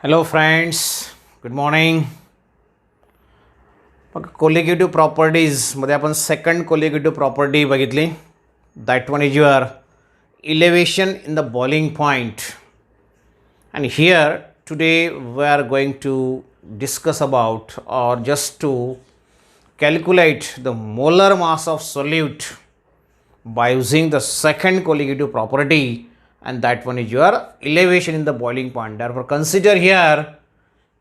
Hello friends, good morning. Colligative properties मध्ये आपण second colligative property बघितली. That one is your elevation in the boiling point. And here today we are going to discuss about or just to calculate the molar mass of solute by using the second colligative property, and that one is your elevation in the boiling point. Therefore consider here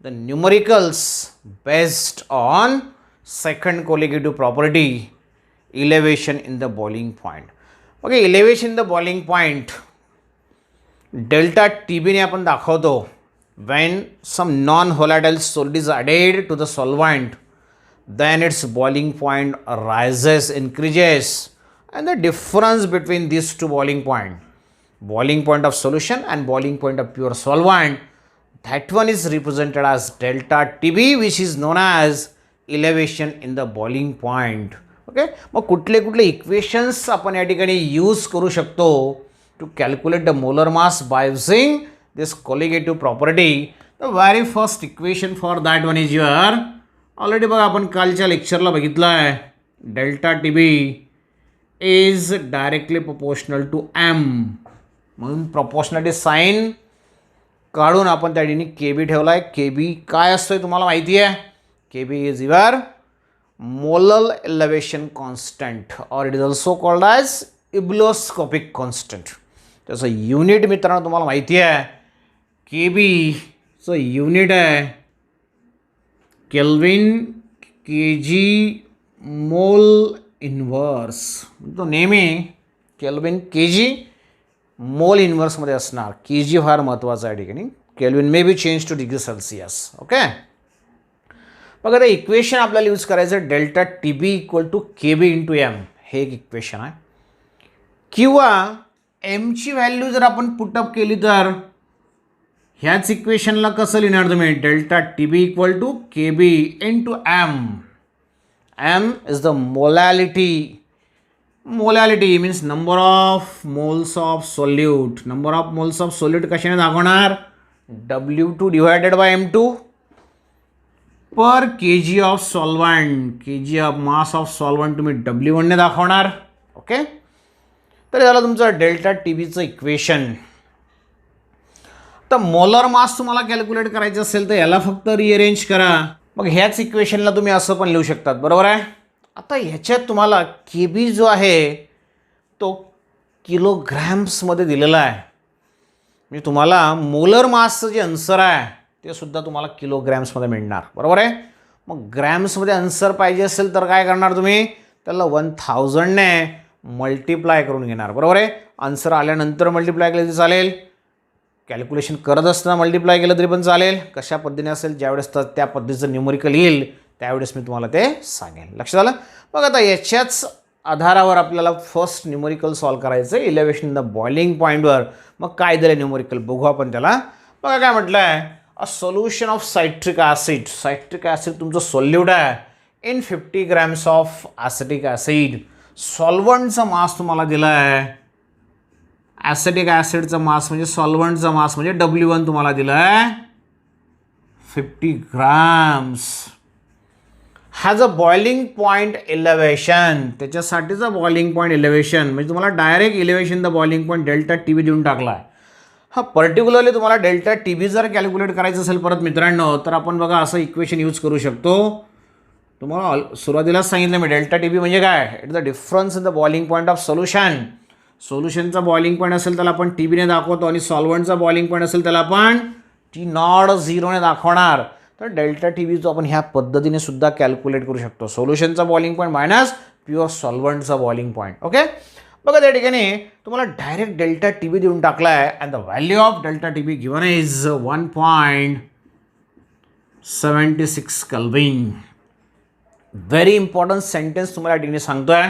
the numericals based on second colligative property, elevation in the boiling point. Okay, elevation in the boiling point delta TB ने आपण दाखवतो when some non-volatile solid is added to the solvent, then its boiling point rises, increases, and the difference between these two boiling point of solution and boiling point of pure solvent, that one is represented as delta TB, which is known as elevation in the boiling point. Okay, मग कुठले कुठले equations आपण या ठिकाणी use करू शकतो to calculate the molar mass by using this colligative property. The very first equation for that one is your already बघा आपण कालच्या लेक्चरला बघितलं आहे. Delta TB is directly proportional to m, म्हणून प्रोपोर्शनॅलिटी साईन काढून आपण त्या ठिकाणी KB ठेवला आहे. KB काय असतोय तुम्हाला माहिती आहे. KB is your molar elevation constant और it is also called as ebullioscopic constant. त्याचं युनिट मित्रांनो तुम्हाला माहिती आहे. KBचं युनिट आहे केल्विन kg मोल इन्व्हर्स. तो नेहमी केल्विन kg मोल इन्व्हर्समध्ये असणार. kg फार महत्त्वाचं आहे ठिकाणी. Kelvin may be change to degree Celsius. Okay, मग आता इक्वेशन आपल्याला यूज करायचं delta TB equal to KB into m. हे एक इक्वेशन आहे. किंवा एमची व्हॅल्यू जर आपण पुटअप केली तर ह्याच इक्वेशनला कसं लिहिणार तुम्ही. Delta TB equal to KB into m. m is the molality. Molality means number of moles of solute. Number of moles of solute कशाने दाखवणार. W2 divided by M2 per kg of solvent. kg of mass of solvent तुम्ही W1 ने दाखवणार. Okay, तर झालं तुमचं delta TBचं equation. तर मोलर मास तुम्हाला कॅल्क्युलेट करायचं असेल तर याला फक्त रिअरेंज करा. मग ह्याच इक्वेशनला तुम्ही असं पण लिहू शकतात. बरोबर आहे. आता ह्याच्यात तुम्हाला KB जो आहे तो किलोग्रॅम्समध्ये दिलेला आहे. म्हणजे तुम्हाला मोलर मासचं जे आन्सर आहे ते सुद्धा तुम्हाला किलोग्रॅम्समध्ये मिळणार. बरोबर आहे. मग ग्रॅम्समध्ये आन्सर पाहिजे असेल तर काय करणार तुम्ही. त्याला 1000 ने मल्टिप्लाय करून घेणार. बरोबर आहे. आन्सर आल्यानंतर मल्टिप्लाय केलं तरी चालेल. कॅल्क्युलेशन करत असताना मल्टिप्लाय केलं तरी पण चालेल. कशा पद्धतीने असेल ज्यावेळेस त्या पद्धतीचं न्यूमरिकल येईल त्यावेळेस मी तुम्हाला ते सांगेन. लक्षात आलं. मग आता याच्याच आधारावर आपल्याला फर्स्ट न्यूमरिकल सॉल्व करायचं आहे इलेव्हेशन इन द बॉइलिंग पॉईंटवर. मग काय दिलं न्यूमरिकल बघू आपण त्याला. बघा काय म्हटलं आहे. A solution of citric acid. Citric acid तुमचं सोल्यूट आहे in 50 grams of acetic acid. सॉल्वंटचा मास तुम्हाला दिला आहे. ॲसिटिक ॲसिडचा मास म्हणजे सॉल्वंटचा मास म्हणजे W1 तुम्हाला दिला आहे 50 grams. Has a boiling point elevation. त्याच्यासाठीचा बॉइलिंग पॉईंट एलिव्हेशन म्हणजे तुम्हाला direct elevation the boiling point delta TB देऊन टाकला आहे. हा पर्टिक्युलरली तुम्हाला डेल्टा TB जर कॅल्क्युलेट करायचं असेल परत मित्रांनो तर आपण बघा असं इक्वेशन यूज करू शकतो. तुम्हाला सुरुवातीलाच सांगितलं मी डेल्टा TB म्हणजे काय. It the difference in the boiling point of solution. सोल्युशनचा बॉइलिंग पॉईंट असेल त्याला आपण TB ने दाखवतो आणि सॉल्वंटचा बॉइलिंग पॉईंट असेल त्याला आपण T0 ने दाखवणार. तर डेल्टा TB जो आपण ह्या पद्धतीने सुद्धा कॅल्क्युलेट करू शकतो. सोल्युशनचा बॉइलिंग पॉईंट मायनस प्युअर सॉल्वंटचा बॉइलिंग पॉईंट. ओके, बघा त्या ठिकाणी तुम्हाला डायरेक्ट डेल्टा TB देऊन टाकला आहे and the value of delta TB given is 1.76 kelvin. Very important sentence तुम्हाला या ठिकाणी सांगतोय.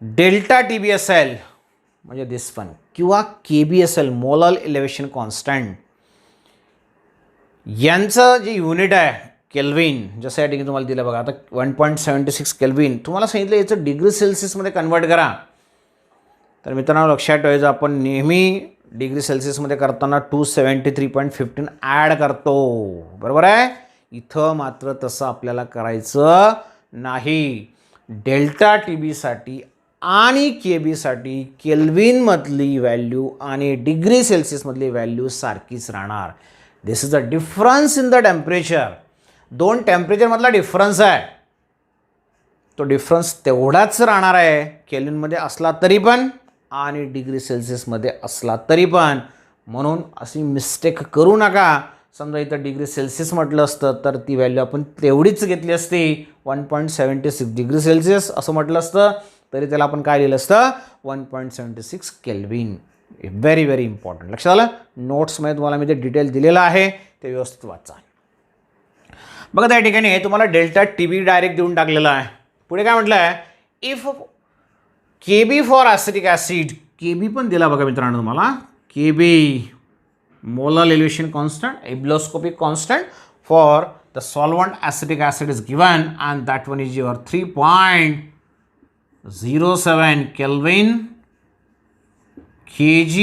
डेल्टा TB असेल म्हणजे दिस पण किंवा KB असेल मोलर एलिव्हेशन कॉन्स्टंट, यांचं जे युनिट आहे केल्विन, जसं या ठिकाणी तुम्हाला दिलं बघा आता 1.76 केल्विन. तुम्हाला सांगितलं याचं डिग्री सेल्सियसमध्ये कन्वर्ट करा. तर मित्रांनो लक्षात ठेवायचं आपण नेहमी डिग्री सेल्सिअसमध्ये करताना 273.15 ॲड करतो, बरोबर आहे. इथं मात्र तसं आपल्याला करायचं नाही. डेल्टा टी बीसाठी आणि के बीसाठी केल्विनमधली व्हॅल्यू आणि डिग्री सेल्सिअसमधली व्हॅल्यू सारखीच राहणार. This is a difference in the temperature. दोन टेम्परेचरमधला डिफरन्स आहे, तो डिफरन्स तेवढाच राहणार आहे केल्विनमध्ये असला तरी पण आणि डिग्री सेल्सिअसमध्ये असला तरी पण. म्हणून अशी मिस्टेक करू नका. समजा इथं डिग्री सेल्सिअस म्हटलं असतं तर ती व्हॅल्यू आपण तेवढीच घेतली असती, 1.76 डिग्री सेल्सिअस असं म्हटलं असतं तरी त्याला आपण काय लिहिलं असतं, 1.76 केल्विन. Very very important. लक्षात आलं. नोट्समध्ये तुम्हाला मी ते डिटेल दिलेलं आहे, ते व्यवस्थित वाचा. बघा त्या ठिकाणी हे तुम्हाला डेल्टा टी बी डायरेक्ट देऊन टाकलेलं आहे. पुढे काय म्हटलं आहे, if K B for acetic acid, K B पण दिला बघा मित्रांनो तुम्हाला. K B molar elevation constant, ebullioscopic constant for the solvent acetic acid is given and that one is your 3.07 kelvin kg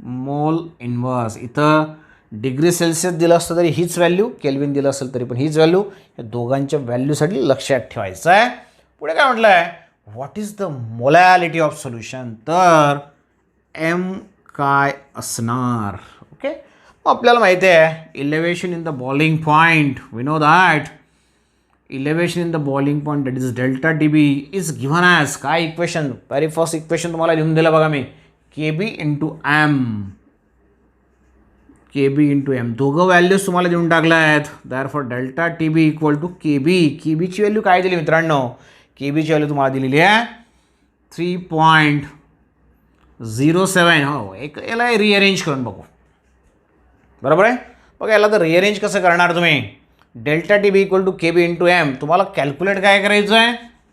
mole inverse. इथं degree Celsius दिलं असतं तरी हीच व्हॅल्यू, केल्विन दिलं असेल तरी पण हीच व्हॅल्यू. या दोघांच्या व्हॅल्यूसाठी लक्षात ठेवायचं आहे. पुढे काय म्हटलं आहे, what is the molality of solution, तर एम काय असणार. ओके, आपल्याला माहिती आहे elevation in the boiling point, we know that elevation in the boiling point, that is delta TB is given as काय इक्वेशन, व्हेरी फर्स्ट इक्वेशन तुम्हाला लिहून दिलं बघा मी, KB into M, KB into M, दोघं व्हॅल्यूज तुम्हाला देऊन टाकल्या आहेत. Therefore delta TB equal to KB. KBची व्हॅल्यू काय दिली मित्रांनो, KBची व्हॅल्यू तुम्हाला दिलेली आहे 3.07. हो, एक याला रिअरेंज करून बघू, बरोबर आहे. बघा याला तर रिअरेंज कसं करणार तुम्ही, delta T B equal to K B into M. तुम्हाला कॅल्क्युलेट काय करायचं आहे,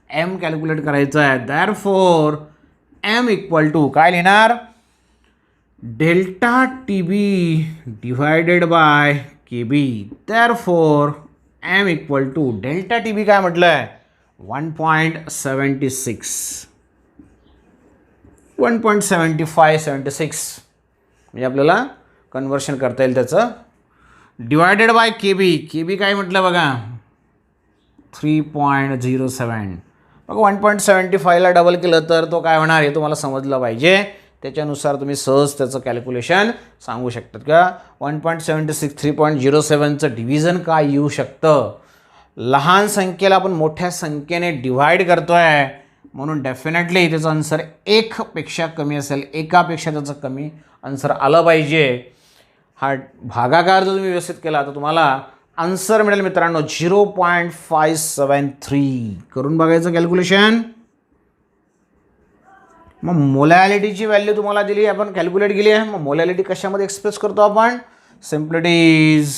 एम कॅल्क्युलेट करायचं आहे. दॅरफोर एम इक्वल टू काय लिहिणार, delta T B divided by K B. Therefore M equal to delta T B काय म्हटलं आहे 1.76, 1.7576 म्हणजे आपल्याला कन्वर्शन करता येईल त्याचं. डिवायडेड बाय के बी, के बी काय म्हटलं बघा 3.07. बघा 1.75ला डबल केलं तर तो काय होणार हे तुम्हाला समजलं पाहिजे. त्याच्यानुसार तुम्ही सहज त्याचं कॅल्क्युलेशन सांगू शकतात का. 1.76 3.07चं डिव्हिजन काय येऊ शकतं, लहान संख्येला आपण मोठ्या संख्येने डिवाइड करतो आहे म्हणून डेफिनेटली त्याचं आन्सर 1पेक्षा कमी असेल, एकापेक्षा त्याचं कमी आन्सर आलं पाहिजे. हा भागाकार जर तुम्ही व्यवस्थित केला तर तुम्हाला आन्सर मिळेल मित्रांनो 0.573. करून बघायचं कॅल्क्युलेशन. मग मोलॅलिटीची व्हॅल्यू तुम्हाला दिली, आपण कॅल्क्युलेट केली आहे. मग मोलॅलिटी कशामध्ये एक्सप्रेस करतो आपण, simple it is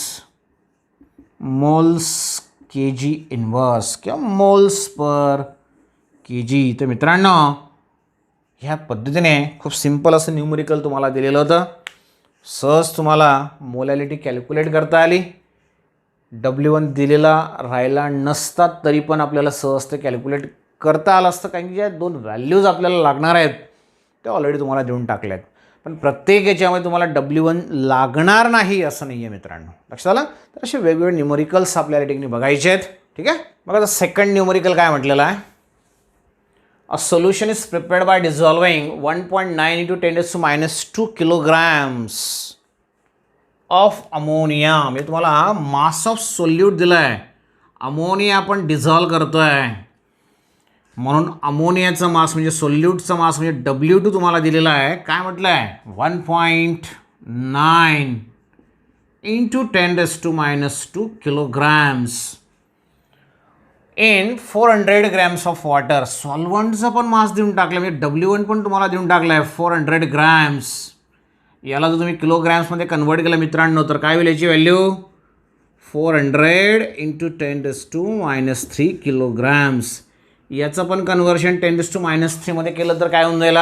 moles K G inverse किंवा मोल्स पर के जी. तर मित्रांनो ह्या पद्धतीने खूप सिम्पल असं न्यूमरिकल तुम्हाला दिलेलं होतं. सहज तुम्हाला मोलॅलिटी कॅल्क्युलेट करता आली. W1 दिलेला राहिला नसतात तरी पण आपल्याला सहज ते कॅल्क्युलेट करता आलं असतं, कारण की ज्या दोन व्हॅल्यूज आपल्याला लागणार आहेत त्या ऑलरेडी तुम्हाला देऊन टाकल्या आहेत. पण प्रत्येक याच्यामध्ये तुम्हाला W1 लागणार नाही असं नाही आहे मित्रांनो, लक्षात आलं. तर असे वेगवेगळे न्यूमरिकल्स आपल्याला टेक्निक बघायचे आहेत. ठीक आहे, बघा आता सेकंड न्यूमरिकल काय म्हटलेलं आहे, a solution is prepared by dissolving 1.9 into 10⁻² kilograms of ammonia. म्हणजे तुम्हाला मास ऑफ सोल्यूट दिला आहे, अमोनिया आपण डिझॉल्व करतो आहे म्हणून अमोनियाचा मास म्हणजे सोल्यूटचा मास म्हणजे W2 तुम्हाला दिलेला आहे. काय म्हटलं आहे 1.9 into 10⁻² kilograms in 400 grams of water. सॉल्वंटचा पण मास देऊन टाकला म्हणजे W1 पण तुम्हाला देऊन टाकला आहे 400 grams. याला जर तुम्ही किलोग्रॅम्समध्ये कन्वर्ट केलं मित्रांनो तर काय होईल याची व्हॅल्यू 400 into 10⁻³ kilograms. याचं पण कन्वर्शन 10⁻³ मध्ये केलं तर काय होऊन जाईल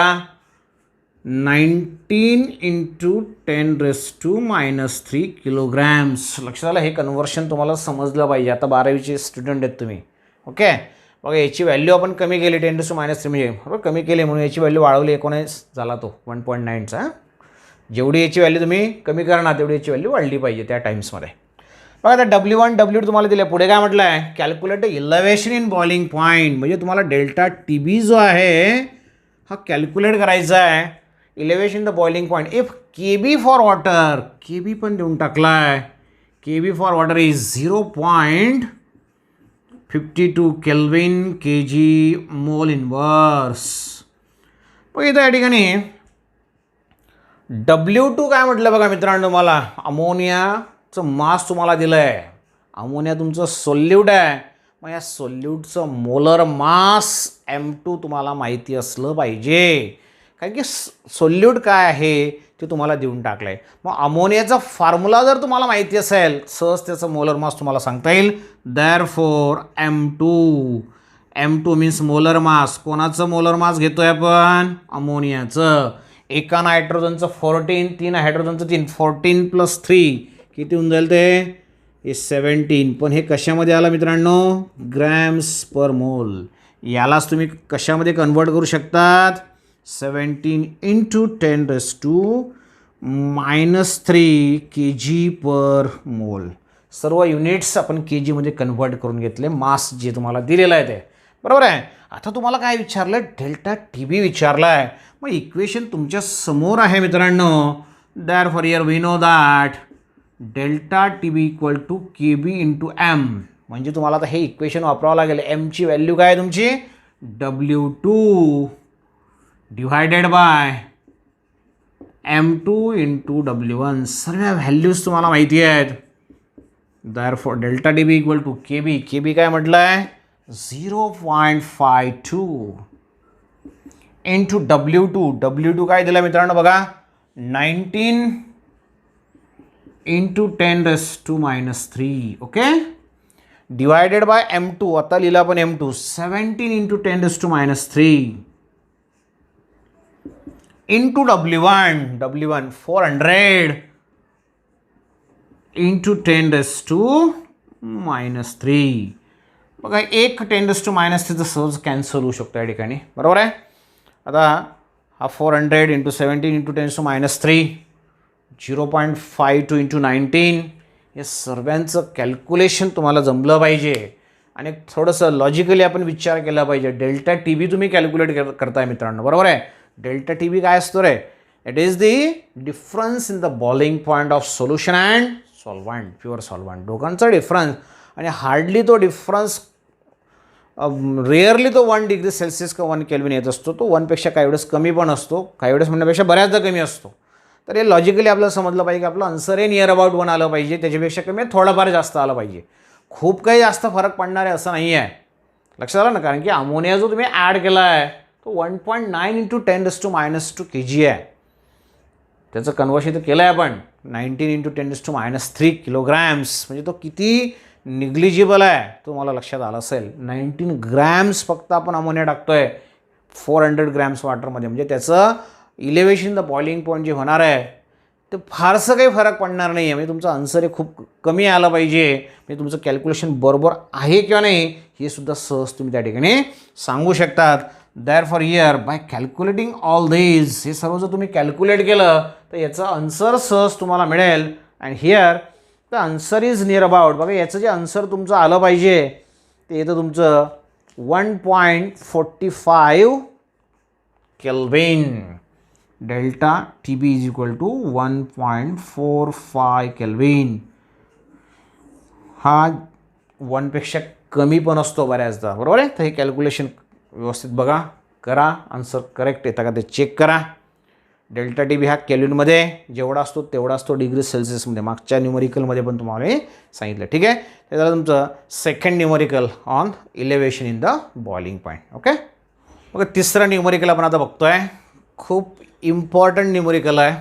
19 into 10⁻³ kilograms. लक्षात आलं, हे कन्वर्शन तुम्हाला समजलं पाहिजे. आता 12वीचे स्टुडंट आहेत तुम्ही, ओके. बघा याची व्हॅल्यू आपण कमी केली 10⁻³ म्हणजे बरोबर कमी केली म्हणून याची व्हॅल्यू वाढवली 19 झाला तो 1.9चा. जेवढी याची व्हॅल्यू तुम्ही कमी करणार तेवढी याची व्हॅल्यू वाढली पाहिजे त्या टाईम्समध्ये. बघा आता W1 W2 तुम्हाला दिलं, पुढे काय म्हटलं आहे, calculate elevation in boiling point. म्हणजे तुम्हाला डेल्टा TB जो आहे हा कॅल्क्युलेट करायचा आहे, elevation in the boiling point. If KB for water, KB पण देऊन टाकला आहे, KB for water is 0.52 kelvin kg mole inverse. मग इथं या ठिकाणी W2 काय म्हटलं बघा मित्रांनो, मला अमोनियाचं मास तुम्हाला दिलं आहे, अमोनिया तुमचं सोल्यूट आहे. मग या सोल्यूटचं मोलर मास M2 तुम्हाला माहिती असलं पाहिजे, कारण की सोल्यूट काय आहे ते तुम्हाला देऊन टाकलं आहे. मग अमोनियाचा फॉर्म्युला जर तुम्हाला माहिती असेल सहज त्याचं मोलर मास तुम्हाला सांगता येईल. Therefore M2 means molar mass. कोणाचं मोलर मास घेतोय आपण, अमोनियाचं. एका नायट्रोजनचं 14, 3 हायड्रोजनचं 3, 14 + 3 किती होऊन जाईल ते, हे 17. पण हे कशामध्ये आलं मित्रांनो, ग्रॅम्स पर मोल. यालाच तुम्ही कशामध्ये कन्वर्ट करू शकतात, 17 × 10⁻³ kg पर मोल. सर्व युनिट्स आपण kgमध्ये कन्वर्ट करून घेतले, मास जे तुम्हाला दिलेलं आहे ते, बरोबर आहे. आता तुम्हाला काय विचारलं, डेल्टा TB विचारला आहे. मग इक्वेशन तुमच्या समोर आहे मित्रांनो. Therefore here we know that delta TB = KB × M. म्हणजे तुम्हाला आता हे इक्वेशन वापरावं लागेल. एमची व्हॅल्यू काय आहे तुमची, W2 divided by M2 × W1. सर्व व्हॅल्यूज तुम्हाला माहिती आहेत. Therefore delta TB = KB. KB काय म्हटलं आहे, 0.52 × W2. W2 काय दिलं मित्रांनो बघा, 19 × 10⁻³ ओके, डिवायडेड बाय M2. आता लिहिला आपण M2, 17 × 10⁻³ into W1 400 × 10⁻³ बघा, 1 10⁻³ सहज कॅन्सल होऊ शकतो या ठिकाणी, बरोबर आहे. आता हा 400 × 17 × 10⁻³ 0.52 × 19. हे सर्वांचं कॅल्क्युलेशन तुम्हाला जमलं पाहिजे आणि थोडंसं लॉजिकली आपण विचार केला पाहिजे. डेल्टा TB तुम्ही कॅल्क्युलेट करताय मित्रांनो, बरोबर आहे. डेल्टा TB काय असतो रे, it is the difference in the boiling point of solution and solvent, pure solvent, दोघांचा डिफरन्स. आणि हार्डली तो डिफरन्स, रेअरली तो 1 डिग्री सेल्सिअस का 1 केल्विन येत असतो. तो 1पेक्षा काही वेळेस कमी पण असतो, काही वेळेस म्हणण्यापेक्षा बऱ्याचदा कमी असतो. तर हे लॉजिकली आपल्याला समजलं पाहिजे की आपलं आन्सर हे नियर अबाउट 1 आलं पाहिजे, त्याच्यापेक्षा कमी थोडंफार जास्त आलं पाहिजे. खूप काही जास्त फरक पडणार आहे असं नाही आहे, लक्षात आलं ना. कारण की अमोनिया जो तुम्ही ॲड केला आहे तो 1.9 × 10⁻² kg आहे. त्याचं कन्वर्शन तर केलं आहे आपण 19 × 10⁻³ किलोग्रॅम्स. म्हणजे तो किती निग्लिजिबल आहे तो मला लक्षात आलं असेल. 19 ग्रॅम्स फक्त आपण अमोनिया टाकतोय 400 ग्रॅम्स वॉटरमध्ये. म्हणजे त्याचं इलेव्हेशन द बॉइलिंग पॉईंट जे होणार आहे ते फारसं काही फरक पडणार नाही आहे. म्हणजे तुमचं आन्सर हे खूप कमी आलं पाहिजे. म्हणजे तुमचं कॅल्क्युलेशन बरोबर आहे किंवा नाही हे सुद्धा सहज तुम्ही त्या ठिकाणी सांगू शकतात. Therefore here by calculating all this, हे सर्व जर तुम्ही कॅल्क्युलेट केलं तर याचं आन्सर सहज तुम्हाला मिळेल. And here the answer is near about. बघा याचं जे आन्सर तुमचं आलं पाहिजे ते येतं तुमचं 1.45 केल्विन. Delta TB = 1.45 kelvin. हा 1पेक्षा कमी पण असतो बऱ्याचदा, बरोबर आहे. तर हे कॅल्क्युलेशन व्यवस्थित बघा, करा, आन्सर करेक्ट येतं का ते चेक करा. डेल्टा TB हा केल्विनमध्ये जेवढा असतो तेवढा असतो डिग्री सेल्सिअसमध्ये. मागच्या न्यूमरिकलमध्ये पण तुम्हाला हे सांगितलं, ठीक आहे. ते झालं तुमचं second numerical on elevation in the boiling point. Okay, बघा तिसरं न्यूमरिकल आपण आता बघतोय. खूप इम्पॉर्टंट न्यूमरिकल आहे.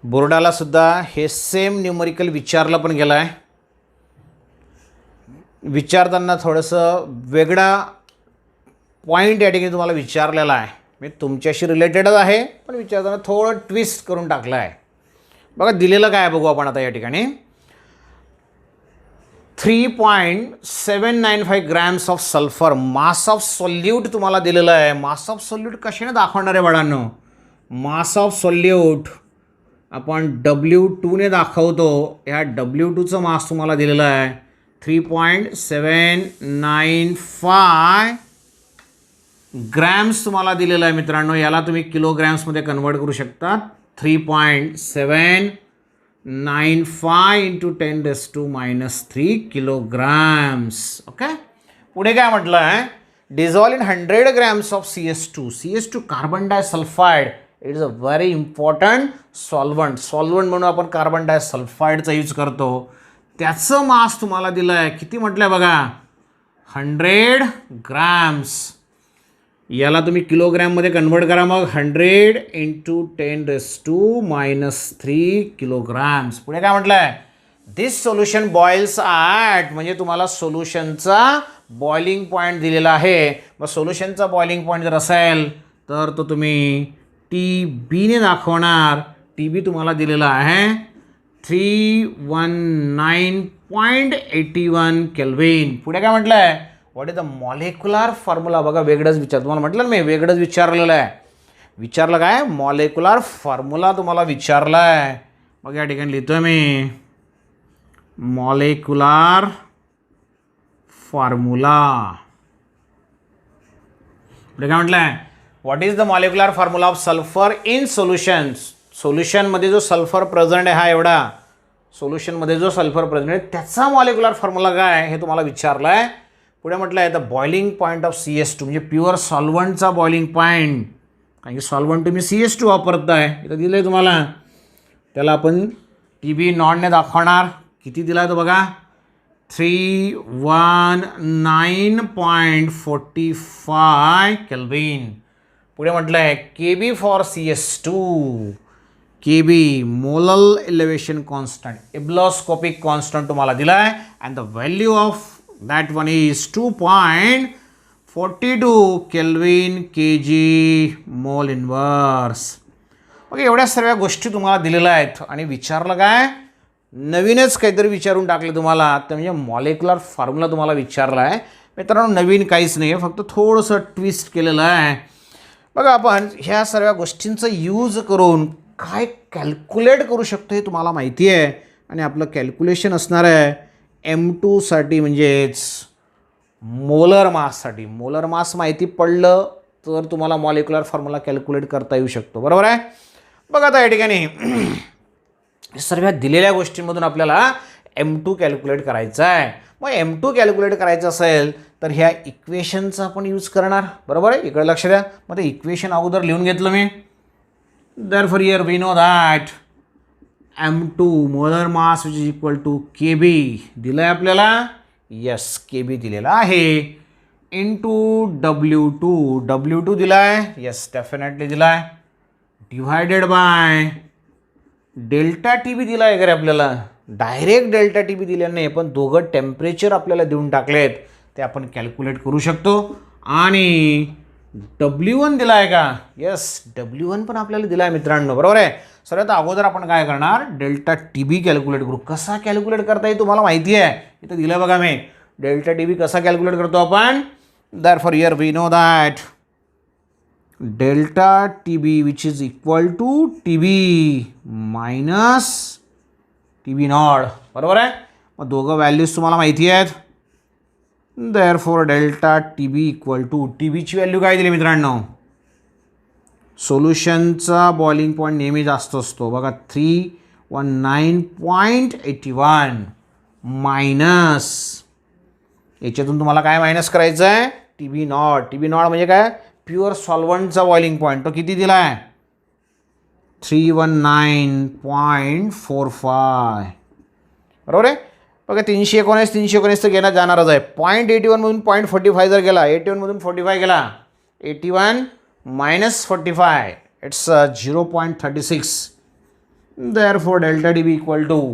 बोर्डाला सुद्धा हे सेम न्यूमरिकल विचारलं पण गेलं आहे. विचारताना थोडंसं वेगळा पॉईंट या ठिकाणी तुम्हाला विचारलेला आहे. म्हणजे तुमच्याशी रिलेटेडच आहे पण विचारताना थोडं ट्विस्ट करून टाकलं आहे. बघा दिलेलं काय बघू आपण आता या ठिकाणी. 3.795 grams of sulphur mass of solute तुम्हाला दिलेलं आहे. मास ऑफ सोल्यूट कशाने दाखवणार आहे बाळांनो, मास ऑफ सोल्यूट आपण W2ने दाखवतो. ह्या W2चं मास तुम्हाला दिलेलं आहे 3.795 ग्रॅम्स तुम्हाला दिलेलं आहे मित्रांनो. याला तुम्ही किलोग्रॅम्समध्ये कन्वर्ट करू शकता. 3.795 इंटू 10⁻³ किलोग्राम्स. ओके. पुढे काय म्हटलं आहे, dissolve in 100 grams of CS2 carbon disulphide. It is a very important solvent म्हणून आपण कार्बन डायसल्फाईडचा यूज करतो. त्याचं मास तुम्हाला दिलं आहे किती म्हटलं आहे बघा, 100 ग्रॅम्स. याला तुम्ही किलोग्रॅममध्ये कन्वर्ट करा. मग 100 इंटू 10⁻³ किलोग्राम्स. पुढे काय म्हटलं आहे, दिस सोल्युशन बॉइल्स ॲट, म्हणजे तुम्हाला सोल्युशनचा बॉइलिंग पॉईंट दिलेला आहे. मग सोल्युशनचा बॉइलिंग पॉईंट जर असेल तर तो तुम्ही TBने दाखवणार. TB तुम्हाला दिलेला आहे 319.81 केल्विन. पुढे काय म्हटलं आहे, what is the molecular formula. बघा वेगळंच विचार, तुम्हाला म्हटलं ना मी वेगळंच विचारलेलं आहे. विचारलं काय, मॉलिक्युलर फॉर्म्युला तुम्हाला विचारला आहे. मग या ठिकाणी लिहितोय मी मॉलिक्युलर फॉर्म्युला. पुढे काय म्हटलं आहे, what is the molecular formula of sulphur in solutions. सोल्युशनमध्ये जो सल्फर प्रेझेंट आहे, हा एवढा सोल्युशनमध्ये जो सल्फर प्रेझेंट आहे त्याचा मॉलिक्युलर फॉर्म्युला काय हे तुम्हाला विचारलं आहे. पुढे म्हटलं आहे the boiling point of CS2, म्हणजे प्युअर सॉल्वंटचा बॉइलिंग पॉईंट. कारण की सॉल्वंट तुम्ही CS2 वापरताय. इथं दिलं आहे तुम्हाला. त्याला आपण TB नॉटने दाखवणार. किती दिला आहे तो बघा, 319.45 केल्विन. पुढे म्हटलं आहे KB for CS2. KB molal elevation constant, ebullioscopic constant तुम्हाला दिला आहे. And the value of that one is 2.42 kelvin kg mole inverse. Okay. एवढ्या सर्व गोष्टी तुम्हाला दिलेल्या आहेत. आणि विचारलं काय, नवीनच काहीतरी विचारून टाकले तुम्हाला. तर म्हणजे मॉलिक्युलर फॉर्म्युला तुम्हाला विचारला आहे. मित्रांनो नवीन काहीच नाही आहे, फक्त थोडंसं ट्विस्ट केलेलं आहे. बघा आपण ह्या सर्व गोष्टींचा यूज करून काय कॅल्क्युलेट करू शकतो हे तुम्हाला माहिती आहे. आणि आपलं कॅल्क्युलेशन असणार आहे M2साठी, म्हणजेच मोलर माससाठी. मोलर मास माहिती पडलं तर तुम्हाला मॉलिक्युलर फॉर्म्युला कॅल्क्युलेट करता येऊ शकतो. बरोबर आहे. बघा आता या ठिकाणी सर्व दिलेल्या गोष्टींमधून आपल्याला M2 कॅल्क्युलेट करायचं आहे. मग M2 कॅल्क्युलेट करायचं असेल तर ह्या इक्वेशनचा आपण यूज करणार. बरोबर आहे. इकडे लक्ष द्या. मग ते इक्वेशन अगोदर लिहून घेतलं मी. Therefore here we know that M2 molar mass which is equal to KB दिलं आहे आपल्याला. यस, KB दिलेला आहे. इंटू W2 दिला आहे. यस, डेफिनेटली दिला आहे. डिवायडेड बाय डेल्टा TB दिला आहे का आपल्याला. डायरेक्ट डेल्टा TB दिलेला नाही, पण दोघं टेम्परेचर आपल्याला देऊन टाकलेत ते आपण कॅल्क्युलेट करू शकतो. आणि W1 दिला आहे का. यस, W1 पण आपल्याला दिला आहे मित्रांनो. बरोबर आहे. सर्वात अगोदर आपण काय करणार, डेल्टा TB कॅल्क्युलेट करू. कसा कॅल्क्युलेट करता येईल तुम्हाला माहिती आहे. इथं दिलं आहे बघा मी. डेल्टा TB कसा कॅल्क्युलेट करतो आपण. Therefore here we know that delta TB which is equal to TB minus TB naught. बरोबर आहे. मग दोघं व्हॅल्यूज तुम्हाला माहिती आहेत. Therefore delta TB equal to TBची व्हॅल्यू काय दिली मित्रांनो. सोल्युशनचा बॉइलिंग पॉईंट नेहमी जास्त असतो बघा, 319.81 मायनस याच्यातून तुम्हाला काय मायनस करायचं आहे, TB नॉट. TB नॉट म्हणजे काय, प्युअर सॉल्वंटचा बॉइलिंग पॉईंट. तो किती दिला आहे, 319.45. बरोबर आहे. बघा 319 तर घेण्यात जाणारच आहे. 0.81 मधून 0.45 जर गेला, 81 मधून 45 गेला, 81 minus 45 it's 0.36. Therefore delta TB equal to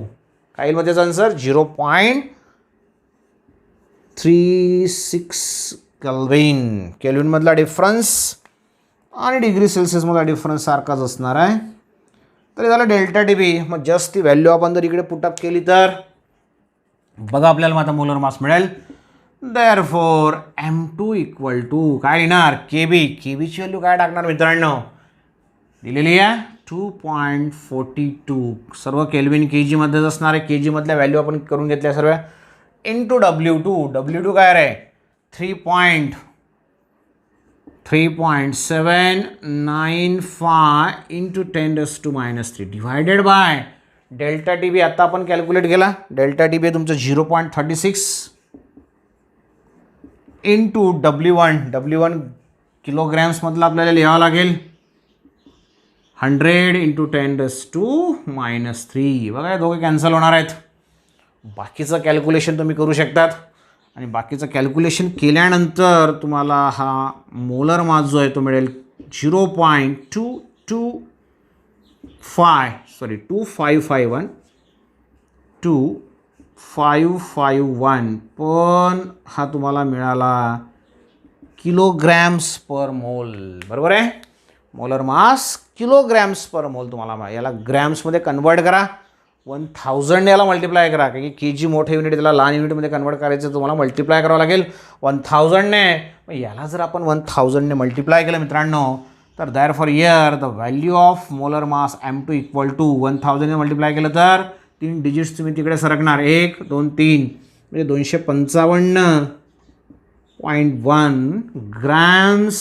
काय येईल त्याचा आन्सर, 0.36 केल्विन. केल्विनमधला डिफरन्स आणि डिग्री सेल्सिअसमधला डिफरन्स सारखाच असणार आहे. तर झालं डेल्टा TB. मग जस्ट ती व्हॅल्यू आपण जर इकडे पुटअप केली तर बघा आपल्याला आता मोलर मास मिळेल. Therefore M2 इक्वल टू काय येणार, KB. KBची व्हॅल्यू काय टाकणार मित्रांनो, दिलेली आहे 2.42. सर्व केल्विन के जीमध्येच असणार आहे. के जीमधल्या व्हॅल्यू आपण करून घेतल्या सर्व. इंटू W2 काय आहे 3.795 into 10⁻³ divided by delta T B. आता आपण कॅल्क्युलेट केला. डेल्टा टी बी तुमचं 0.36 इंटू W1 किलोग्रॅम्समधलं आपल्याला लिहावं लागेल 100 इंटू 10⁻³ बघा हे दोघे कॅन्सल होणार आहेत. बाकीचं कॅल्क्युलेशन तुम्ही करू शकतात आणि बाकीचं कॅल्क्युलेशन केल्यानंतर तुम्हाला हा मोलर मास जो आहे तो मिळेल 2551 पण हा तुम्हाला मिळाला किलोग्रॅम्स पर मोल. बरोबर आहे. मोलर मास किलोग्रॅम्स पर मोल तुम्हाला. याला ग्रॅम्समध्ये कन्वर्ट करा. 1000 याला मल्टिप्लाय करा कारण की के जी मोठे युनिट त्याला लहान युनिटमध्ये कन्वर्ट करायचं तुम्हाला मल्टिप्लाय करावं लागेल 1000ने. मग याला जर आपण 1000ने मल्टिप्लाय केलं मित्रांनो तर therefore here the value of molar mass M2 equal to 1000ने मल्टिप्लाय केलं तर 3 डिजिट्स तुम्ही तिकडे सरकणार 1 2 3 म्हणजे 255.1 ग्रॅम्स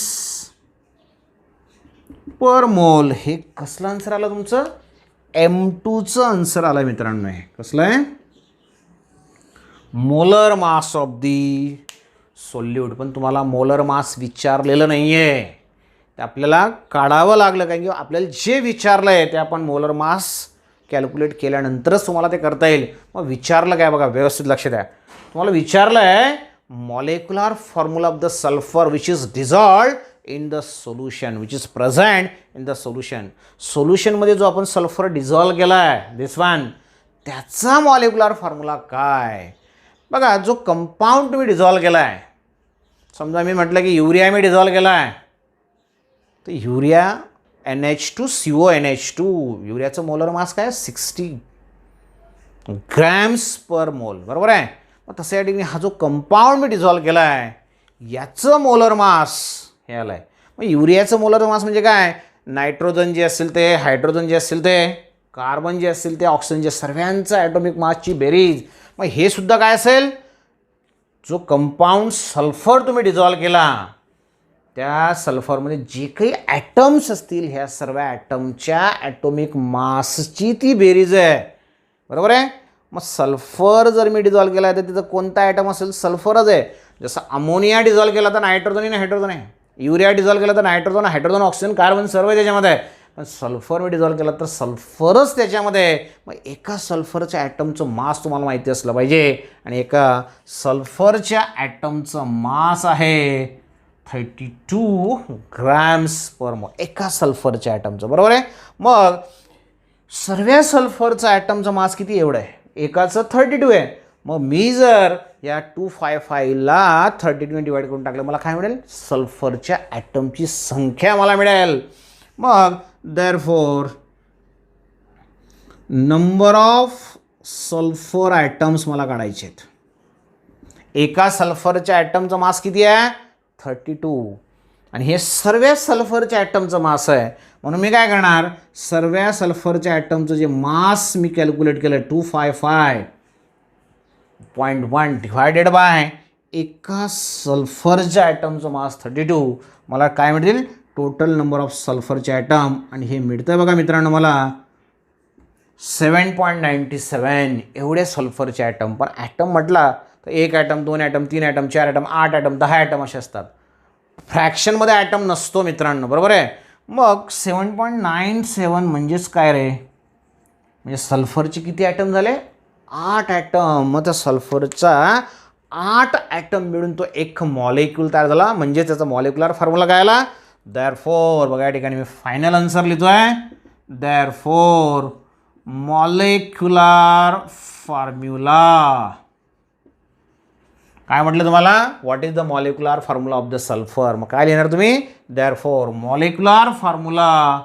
पर मोल. हे कसलं आन्सर आलं तुमचं M2चं आन्सर आलं मित्रांनो. हे कसलं आहे molar mass of the solute. पण तुम्हाला मोलर मास विचारलेलं नाही आहे ते आपल्याला काढावं लागलं कारण की आपल्याला जे विचारलं आहे ते आपण मोलर मास कॅल्क्युलेट केल्यानंतरच तुम्हाला ते करता येईल. मग विचारलं काय बघा व्यवस्थित लक्ष द्या. तुम्हाला विचारलं आहे molecular formula of the sulphur which is dissolved in the solution which is present in the solution. सोल्युशनमध्ये जो आपण सल्फर डिझॉल्व केला आहे दिस वन त्याचा मॉलिक्युलर फॉर्म्युला काय. बघा जो कंपाऊंड तुम्ही डिझॉल्व केला आहे समजा मी म्हटलं की युरिया मी डिझॉल्व केला आहे तर युरिया NH2CONH2 युरियाचं मोलर मास काय 60 ग्रॅम्स पर मोल. बरोबर आहे. मग तसं या ठिकाणी हा जो कंपाऊंड मी डिझॉल्व केला आहे याचं मोलर मास हे आलं आहे. मग युरियाचं मोलर मास म्हणजे काय नायट्रोजन जे असेल ते हायड्रोजन जे असेल ते कार्बन जे असेल ते ऑक्सिजन जे सर्वांचं ॲटॉमिक मासची बेरीज. मग हे सुद्धा काय असेल जो कंपाऊंड सल्फर तुम्ही डिझॉल्व केला त्या सल्फरमध्ये जे काही ॲटम्स असतील ह्या सर्व ॲटमच्या ॲटॉमिक मासची ती बेरीज आहे. बरोबर आहे. मग सल्फर जर मी डिझॉल्व केला आहे तर तिथं कोणता ॲटम असेल सल्फरच आहे. जसं अमोनिया डिझॉल्व केला तर नायट्रोजन आणि हायड्रोजन आहे. युरिया डिझॉल्व केला तर नायट्रोजन हायड्रोजन ऑक्सिजन कार्बन सर्व त्याच्यामध्ये आहे. पण सल्फर मी डिझॉल्व केला तर सल्फरच त्याच्यामध्ये आहे. मग एका सल्फरच्या ॲटमचं मास तुम्हाला माहिती असलं पाहिजे आणि एका सल्फरच्या ॲटमचं मास आहे 32 ग्रॅम्स पर मोल एका सल्फरच्या ॲटमचं. बरोबर आहे. मग सर्व सल्फरचं ॲटमचं मास किती एवढं आहे एकाचं 32 आहे. मग मी जर या 255ला 32ने डिवाइड करून टाकलं मला काय मिळेल सल्फरच्या ॲटमची संख्या मला मिळेल. मग therefore number of sulphur atoms मला काढायचे आहेत. एका सल्फरच्या ॲटमचं मास किती आहे 32 आणि हे सर्व सल्फरच्या ॲटमचं मास आहे. म्हणून मी काय करणार सर्व सल्फरच्या ॲटमचं जे मास मी कॅल्क्युलेट केलं 255.1 डिवायडेड बाय एका सल्फरच्या ॲटमचं मास 32 मला काय मिळतील टोटल नंबर ऑफ सल्फरचे ॲटम आणि हे मिळतं बघा मित्रांनो मला 7.97 एवढे सल्फरचे ॲटम. पण ॲटम म्हटला तर 1 atom 2 atom 3 atom 4 atom 8 atom 10 atom असे असतात. फ्रॅक्शनमध्ये ॲटम नसतो मित्रांनो. बरोबर आहे. मग 7.97 म्हणजेच काय रे म्हणजे सल्फरचे किती ॲटम झाले 8 ॲटम. मग त्या सल्फरचा 8 ॲटम मिळून तो एक मॉलिक्यूल तयार झाला म्हणजे त्याचा मॉलिक्युलर फॉर्म्युला काय आला देअरफॉर बघा या ठिकाणी मी फायनल आन्सर लिहितो आहे देअरफॉर मॉलिक्युलर फॉर्म्युला काय म्हटलं तुम्हाला what is the molecular formula of the sulphur. मग काय लिहिणार तुम्ही therefore molecular formula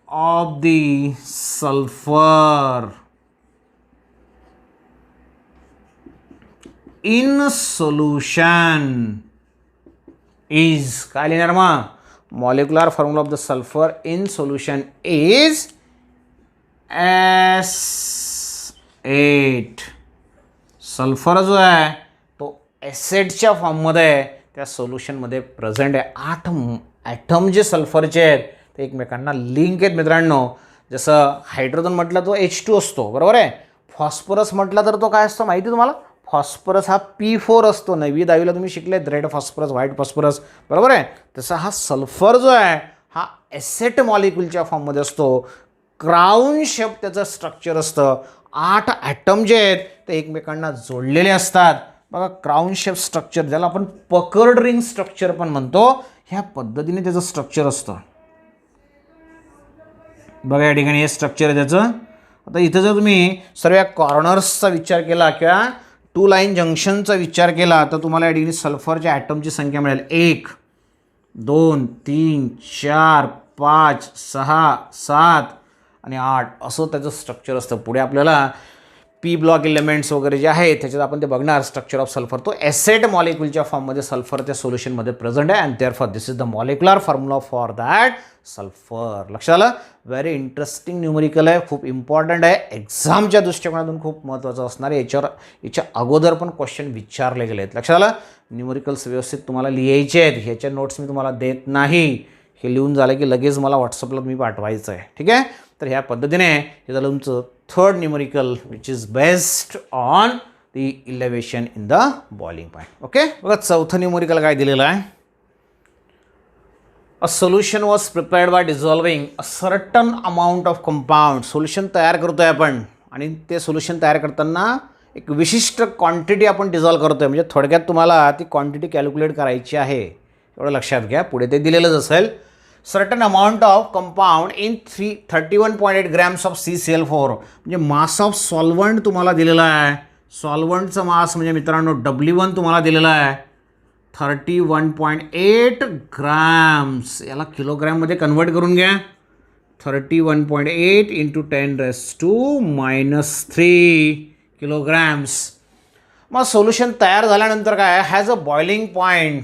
of the sulphur in solution is काय लिहिणार मग molecular formula of the sulphur in solution is S8. Sulphur जो आहे तो एसेटच्या फॉर्ममध्ये त्या सोल्युशनमध्ये प्रेझेंट आहे. 8 ॲटम जे सल्फरचे आहेत ते एकमेकांना लिंक आहेत मित्रांनो. जसं हायड्रोजन म्हटलं तो H2 असतो, बरोबर आहे. फॉस्फरस म्हटलं तर तो काय असतो माहिती आहे तुम्हाला? फॉस्फरस हा P4 असतो. 9वी 10वीला तुम्ही शिकलेत, रेड फॉस्फरस, व्हाईट फॉस्फरस, बरोबर आहे. तसा हा सल्फर जो आहे हा एसेट मॉलिक्युलच्या फॉर्ममध्ये असतो. क्राऊन शेप त्याचं स्ट्रक्चर असतं. 8 ॲटम जे आहेत ते एकमेकांना जोडलेले असतात. बघा क्राऊन शेप स्ट्रक्चर, ज्याला आपण पकर्ड रिंग स्ट्रक्चर पण म्हणतो, ह्या पद्धतीने त्याचं स्ट्रक्चर असतं. बघा या ठिकाणी हे स्ट्रक्चर आहे त्याचं. आता इथं जर तुम्ही सर्व कॉर्नर्सचा विचार केला किंवा 2 लाईन जंक्शनचा विचार केला तर तुम्हाला या ठिकाणी सल्फरच्या ॲटमची संख्या मिळेल 1 2 3 4 5 6 7 आणि 8 असं त्याचं स्ट्रक्चर असतं. पुढे आपल्याला पी ब्लॉक एलिमेंट्स वगैरे जे आहेत त्याच्यात आपण ते बघणार स्ट्रक्चर ऑफ सल्फर. तो एसेट मॉलिक्युलच्या फॉर्ममध्ये सल्फर त्या सोल्युशनमध्ये प्रेझेंट आहे and therefore this is the molecular formula for that sulphur. लक्षात आलं? व्हेरी इंटरेस्टिंग न्यूमेरिकल आहे, खूप इम्पॉर्टंट आहे, एक्झामच्या दृष्टिकोनातून खूप महत्त्वाचं असणार आहे. याच्या अगोदर पण क्वेश्चन विचारले गेले आहेत. लक्षात आलं? न्यूमेरिकल्स व्यवस्थित तुम्हाला लिहायचे आहेत. ह्याच्या नोट्स मी तुम्हाला देत नाही. हे लिहून झालं की लगेच मला व्हॉट्सअपला तुम्ही पाठवायचं आहे. ठीक आहे? तर ह्या पद्धतीने हे झालं तुमचं third numerical which is based on the elevation in the boiling point. Okay, बघा चौथं न्यूमेरिकल काय दिलेलं आहे? A solution was prepared by dissolving a certain amount of compound. Solution तयार करतोय आपण आणि ते सोल्युशन तयार करताना एक विशिष्ट क्वांटिटी आपण डिझॉल्व करतोय. म्हणजे थोडक्यात तुम्हाला ती क्वांटिटी कॅल्क्युलेट करायची आहे, एवढं लक्षात घ्या. पुढे ते दिलेलंच असेल. Certain amount of compound in 31.8 grams of CCl4. म्हणजे मास ऑफ सॉल्वंट तुम्हाला दिलेला आहे. सॉल्वंटचं मास म्हणजे मित्रांनो W1 तुम्हाला दिलेला आहे 31.8 grams. याला किलोग्रॅममध्ये कन्वर्ट करून घ्या. 31.8 × 10⁻³ किलोग्रॅम्स. मग सोल्युशन तयार झाल्यानंतर काय has a boiling point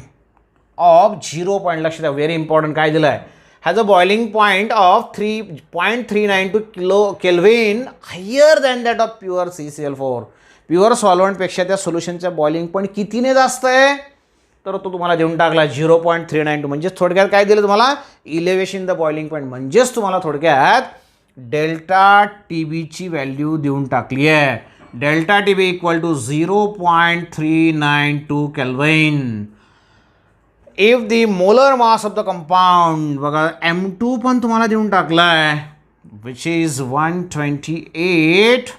of 0. लक्ष द्या, व्हेरी इम्पॉर्टंट काय दिलं आहे? Has a boiling point of 3.392 kelvin higher than that of pure CCl4. Pure सॉल्वंटपेक्षा त्या सोल्युशनचा बॉइलिंग पॉईंट कितीने जास्त आहे? तर तो तुम्हाला देऊन टाकला 0.392. म्हणजेच थोडक्यात काय दिलं तुम्हाला? Elevation the boiling point. म्हणजेच तुम्हाला थोडक्यात डेल्टा TBची व्हॅल्यू देऊन टाकली आहे. Delta TB equal to 0.392 kelvin. If the molar mass of the compound, बघा M2 पण तुम्हाला देऊन टाकला आहे which is 128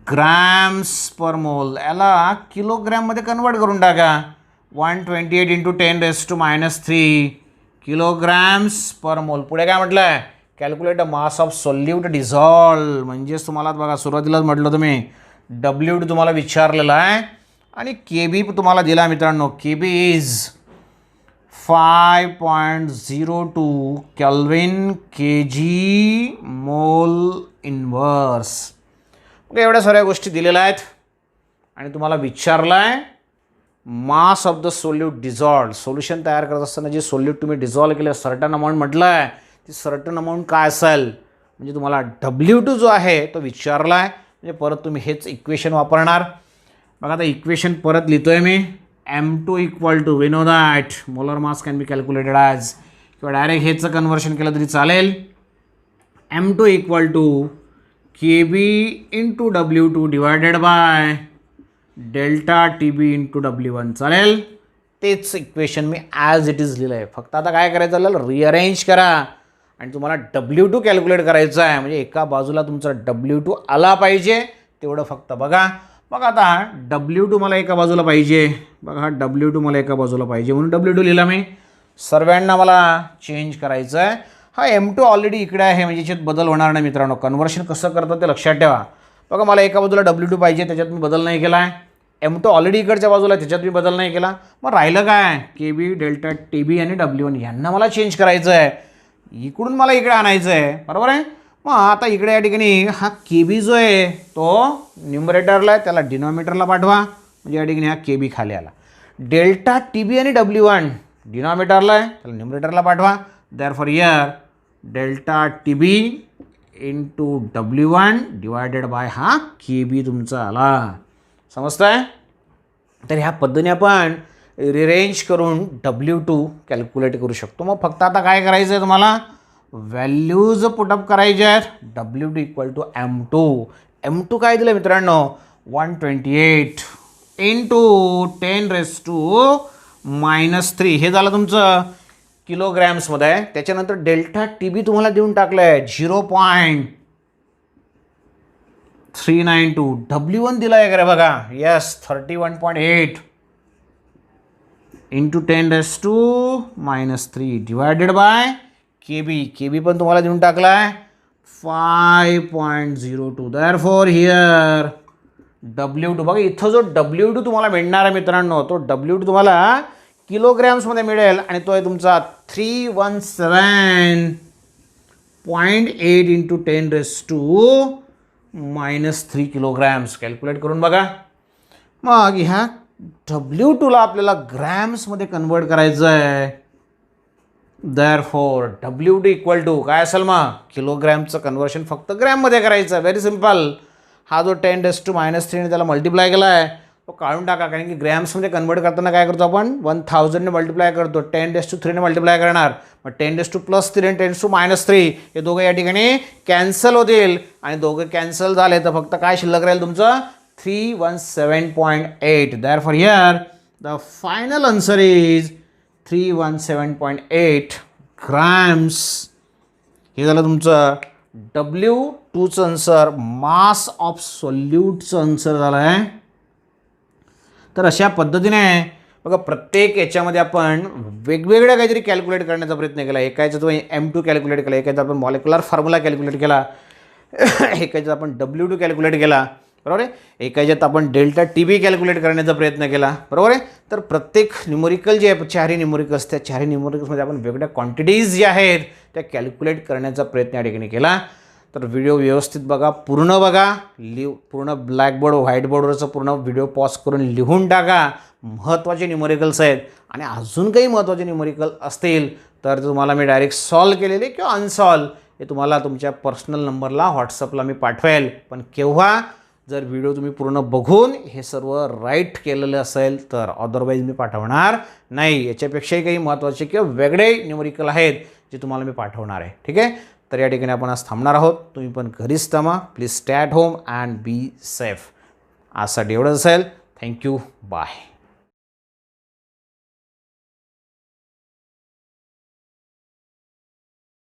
grams per mole. याला किलोग्रॅममध्ये कन्वर्ट करून टाका. 128 × 10⁻³ किलोग्रॅम्स पर मोल. पुढे काय म्हटलं आहे? Calculate the mass of solute dissolve. म्हणजेच तुम्हाला बघा सुरुवातीलाच म्हटलं तुम्ही W तुम्हाला विचारलेला आहे आणि KB तुम्हाला दिला मित्रांनो. KB is 5.02 kelvin kg mole inverse. एवढ्या साऱ्या गोष्टी दिलेल्या आहेत आणि तुम्हाला विचारलं आहे मास of the solute dissolve. Solution तयार करत असताना जे सोल्यूट तुम्ही डिझॉल्व केलं सर्टन अमाऊंट म्हटलं आहे, ती सर्टन अमाऊंट काय असेल? म्हणजे तुम्हाला W2 जो आहे तो विचारला आहे. म्हणजे परत तुम्ही हेच इक्वेशन वापरणार. बघा आता इक्वेशन परत लिहितोय मी. M2 equal to we know that molar mass can be calculated as, किंवा डायरेक्ट हेचं कन्वर्शन केलं तरी चालेल. M2 equal to KB × W2 divided by delta TB × W1 चालेल. तेच इक्वेशन मी ॲज इट इज लिहिलं आहे. फक्त आता काय करायचं झालं? रिअरेंज करा आणि तुम्हाला W2 कॅल्क्युलेट करायचं आहे. म्हणजे एका बाजूला तुमचा W2 आला पाहिजे तेवढं फक्त बघा. बघा आता W2 मला एका बाजूला पाहिजे. बघा हा W2 मला एका बाजूला पाहिजे म्हणून W2 लिहिला मी. सर्वांना मला चेंज करायचं आहे. हा M2 ऑलरेडी इकडे आहे म्हणजे याच्यात बदल होणार नाही मित्रांनो. कन्वर्शन कसं करतात ते लक्षात ठेवा. बघा मला एका बाजूला W2 पाहिजे, त्याच्यात मी बदल नाही केला आहे. M2 ऑलरेडी इकडच्या बाजूला, त्याच्यात मी बदल नाही केला. मग राहिलं काय? KB, डेल्टा TB आणि W1 यांना मला चेंज करायचं आहे. इकडून मला इकडे आणायचं आहे, बरोबर आहे. मग आता इकडे या ठिकाणी हा KB जो आहे तो न्यूमरेटरला आहे, त्याला डिनॉमिनेटरला पाठवा. म्हणजे या ठिकाणी हा KB खाली आला. डेल्टा TB आणि W1 डिनॉमिनेटरला आहे त्याला न्युमरेटरला पाठवा. Therefore here delta T B into W1 divided by हा के बी तुमचा आला. समजतंय? तर ह्या पद्धतीने आपण रिअरेंज करून W2 कॅल्क्युलेट करू शकतो. मग फक्त आता काय करायचं आहे तुम्हाला, व्हॅल्यूज पुटअप करायचे आहेत. W2 इक्वल टू M2 काय दिलं मित्रांनो, 128 इंटू 10⁻³ हे झालं तुमचं किलोग्रॅम्समध्ये आहे. त्याच्यानंतर डेल्टा टी बी तुम्हाला देऊन टाकलं आहे 0.392. W1 दिला आहे का बघा, yes 31.8 into 10⁻³ divided by K B पण तुम्हाला देऊन टाकला आहे 5.02. देअरफॉर हियर W2 बघा, इथं जो W2 तुम्हाला मिळणार आहे मित्रांनो, तो W2 तुम्हाला किलोग्रॅम्समध्ये मिळेल आणि तो आहे तुमचा 317.8 इंटू 10⁻³ किलोग्रॅम्स. कॅल्क्युलेट करून बघा. मग ह्या W2ला आपल्याला ग्रॅम्समध्ये कन्वर्ट करायचं आहे. देअरफॉर W2 इक्वल टू काय असेल मग, किलोग्रॅमचं कन्वर्शन फक्त ग्रॅममध्ये करायचं. Very simple. हा जो 10⁻³ त्याला मल्टिप्लाय केला आहे तो काढून टाका, कारण की ग्रॅम्समध्ये कन्वर्ट करताना काय करतो आपण 1000ने मल्टिप्लाय करतो, 10⁻³ मल्टिप्लाय करणार. मग 10⁻+3 आणि 10⁻³ हे दोघं या ठिकाणी कॅन्सल होतील आणि दोघं कॅन्सल झाले तर फक्त काय शिल्लक राहील तुमचं 317.8. Therefore here the final answer is 317.8 grams. हे झालं तुमचं W2चं आन्सर, मास ऑफ सोल्यूटचं आन्सर झालं आहे. तर अशा पद्धतीने बघा प्रत्येक याच्यामध्ये आपण वेगवेगळ्या काहीतरी कॅल्क्युलेट करण्याचा प्रयत्न केला. एकाचं तो M2 कॅल्क्युलेट केला, एकाचा आपण मॉलिक्युलर फॉर्म्युला कॅल्क्युलेट केला, एकाच्यात आपण W2 कॅल्क्युलेट केला, बरोबर आहे. एकाच्यात आपण डेल्टा टी बी कॅल्क्युलेट करण्याचा प्रयत्न केला, बरोबर आहे. तर प्रत्येक न्यूमरिकल जे आहे, चारही न्यूमरिकल्स, त्या चारही न्यूमरिकल्समध्ये आपण वेगवेगळ्या क्वांटिटीज ज्या आहेत त्या कॅल्क्युलेट करण्याचा प्रयत्न या ठिकाणी केला. तर व्हिडिओ व्यवस्थित बघा, पूर्ण बघा, पूर्ण ब्लॅकबोर्ड व्हाईटबोर्डवरचं पूर्ण व्हिडिओ पॉज करून लिहून टाका. महत्त्वाचे न्यूमरिकल्स आहेत आणि अजून काही महत्त्वाचे न्यूमरिकल असतील तर तुम्हाला मी डायरेक्ट सॉल्व केलेले किंवा अनसॉल्व हे तुम्हाला तुमच्या पर्सनल नंबरला व्हॉट्सअपला मी पाठवेल. पण केव्हा, जर व्हिडिओ तुम्ही पूर्ण बघून हे सर्व राईट केलेलं असेल तर, अदरवाईज मी पाठवणार नाही. याच्यापेक्षाही काही महत्त्वाचे किंवा वेगळे न्यूमरिकल आहेत जे तुम्हाला मी पाठवणार आहे. ठीक आहे. तर या ठिकाणी आपण आज थांबणार आहोत. तुम्ही पण घरीच थांबा. Please stay at home and be safe. आजसाठी एवढंच असेल. थँक्यू. बाय.